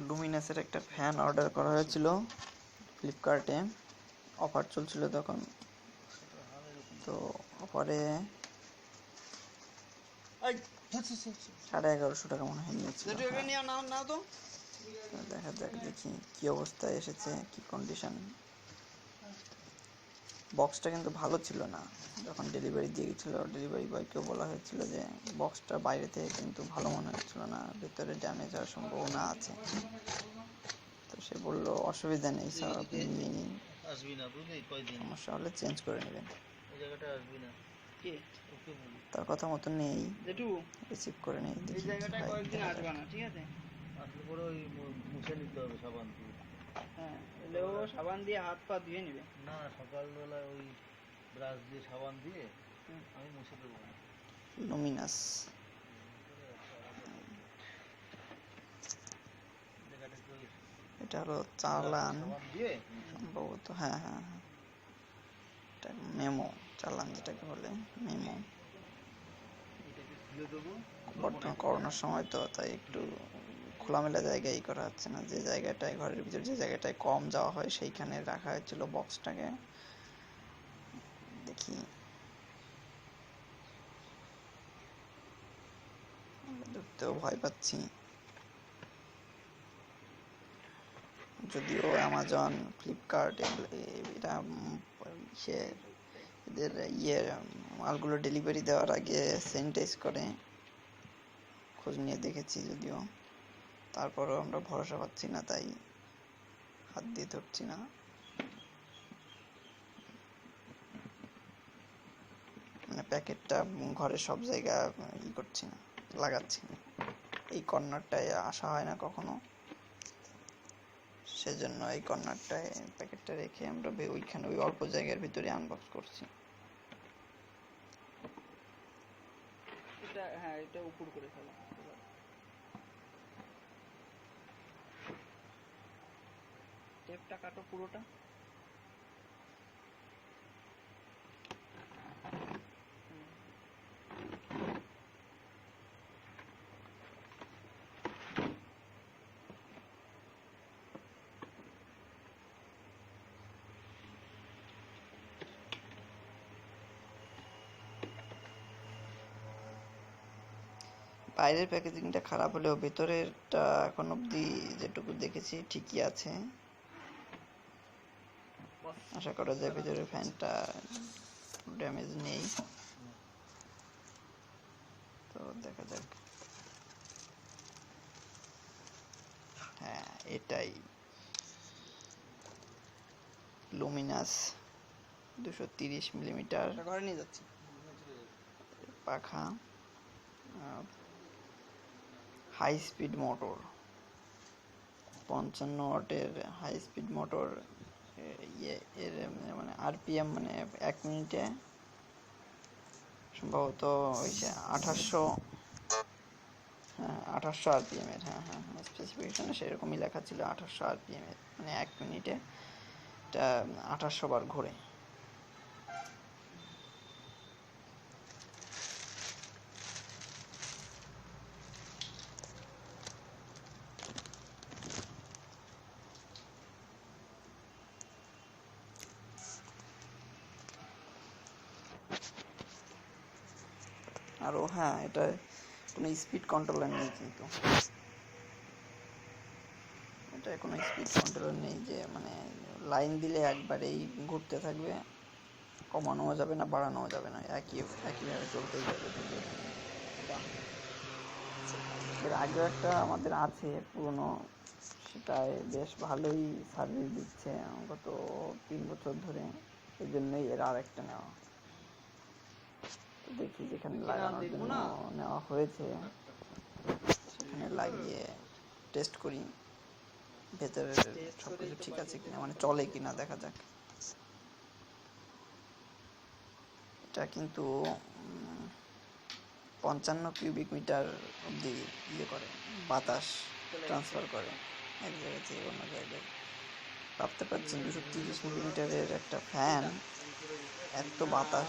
লুমিনাসের একটা fan order করা হয়েছিল ফ্লিপকার্টে, অফার চলছিল তখন। তো অফারে 1150 টাকা মনে হয় নিয়েছিল। দেখা যাক দেখি কি অবস্থায় এসেছে, কি কন্ডিশন। বক্সটা কিন্তু ভালো ছিল না, যখন ডেলিভারি দিয়ে গেছিলো ডেলিভারি বয়কেও বলা হয়েছিল যে বক্সটা বাইরে থেকে কিন্তু ভালো মনে হচ্ছিল না, ভেতরে ড্যামেজ হওয়ার সম্ভাবনা আছে। তো সে বললো অসুবিধা নেই স্যার, আপনি নিয়ে নিন, সমস্যা হলে চেঞ্জ করে নেবেন। তার কথা মতো নেই, রিসিভ করে নেই। সাবান দিয়ে হাত পা ধুয়ে নেবে না, সকালবেলা ওই ব্রাশ দিয়ে সাবান দিয়ে আমি মুছে দেবো। লুমিনাস এটা হলো চালান সম্ভবত, হ্যাঁ হ্যাঁ হ্যাঁ, এটা মেমো চালান যেটাকে বলে, মেমো। বর্তমান করোনার সময় তো তাই একটু খোলামেলা জায়গায় করা হচ্ছে না, যে জায়গাটায় ঘরের ভিতরে যে জায়গাটায় কম যাওয়া হয় সেইখানে রাখা হয়েছিল বক্সটাকে। দেখি ধরতেও ভয় পাচ্ছি, যদিও অ্যামাজন, ফ্লিপকার্ট এরা এদের মালগুলো ডেলিভারি দেওয়ার আগে স্যানিটাইজ করে, খোঁজ নিয়ে দেখেছি যদিও, তারপরেও আমরা ভরসা পাচ্ছি না, তাই হাত দিয়ে ধরছি না। মানে প্যাকেটটা ঘরের সব জায়গায় করছি না, লাগাচ্ছি না, এই কর্নারটায় আসা হয় না কখনো, সেজন্য এই কর্নারটায় প্যাকেটটা রেখে আমরা ওইখানে ওই অল্প জায়গার ভিতরে আনবক্স করছি। এটা উপর করে ফেলা, টেপটা কাটো পুরোটা। বাইরের প্যাকেজিংটা খারাপ হলেও ভেতরেরটা এখন অবধি যেটুকু দেখেছি ঠিকই আছে। আশা করা যায় ভেতরের ফ্যানটা ড্যামেজ নেই। তো দেখা যাক। হ্যাঁ, এটাই লুমিনাস 230 মিলিমিটার ঘরে নিয়ে যাচ্ছি পাখা, হাই স্পিড মোটর, 55 ওয়াটের হাই স্পিড মোটর। এর মানে আরপিএম মানে 1 মিনিটে সম্ভবত হয়েছে 2800, হ্যাঁ 2800 আরপিএম এর, হ্যাঁ হ্যাঁ হ্যাঁ, স্পেসিফিকেশনে সেরকমই লেখা ছিল 2800 আরপিএম এর, মানে 1 মিনিটে এটা 2800 বার ঘোরে। আরও হ্যাঁ, এটা কোনো স্পিড কন্ট্রোলার নেই, কিন্তু এটা কোনো স্পিড কন্ট্রোলার নেই যে মানে লাইন দিলে একবারেই ঘুরতে থাকবে, কমানোও যাবে না বাড়ানোও যাবে না, একইভাবে চলতেই যাবে। এর আগেও একটা আমাদের আছে পুরনো, সেটাই বেশ ভালোই সার্ভিস দিচ্ছে গত 3 বছর ধরে, এই জন্যই এর আরেকটা নেওয়া। তো দেখি যেখানে লাগানোর জন্য নেওয়া হয়েছে সেখানে লাগিয়ে টেস্ট করি ভেতরে সবকিছু ঠিক আছে কিনা, মানে চলে কিনা দেখা যাক। এটা কিন্তু 55 কিউবিক মিটার অব্দি করে, বাতাস ট্রান্সফার করে এক জায়গা থেকে অন্য জায়গায়। ভাবতে পারছেন 230 মিলিমিটারের একটা ফ্যান এত বাতাস